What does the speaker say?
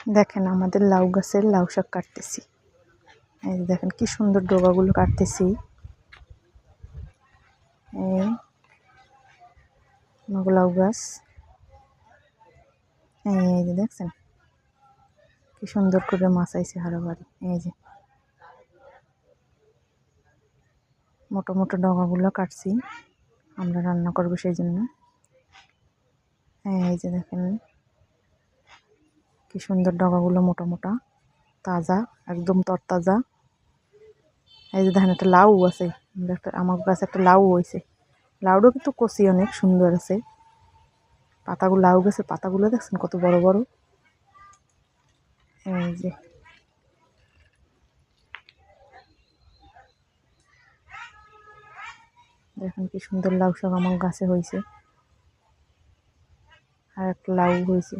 দেখেন আমাদের লাউ গাছের লাউ শাক কাটতেছি। এই যে দেখেন কি সুন্দর ডগাগুলো কাটতেছি। এই লাউ গাছ, এই যে দেখছেন কি সুন্দর করে মাছাইছে হারাবাড়ি। এই যে মোটো মোটো ডগাগুলো কাটছি, আমরা রান্না করবো সেই জন্য। এই যে দেখেন কি সুন্দর ডগাগুলো মোটা মোটা, তাজা, একদম তরতাজা। এই যে দেখেন একটা লাউ আছে, আমার গাছে একটা লাউ হয়েছে। লাউটা কিন্তু কচি অনেক সুন্দর আছে। পাতাগুলো, লাউ গাছের পাতাগুলো দেখছেন কত বড় বড়। এই যে দেখেন কি সুন্দর লাউ শাক আমার গাছে হয়েছে, আর একটা লাউ হয়েছে।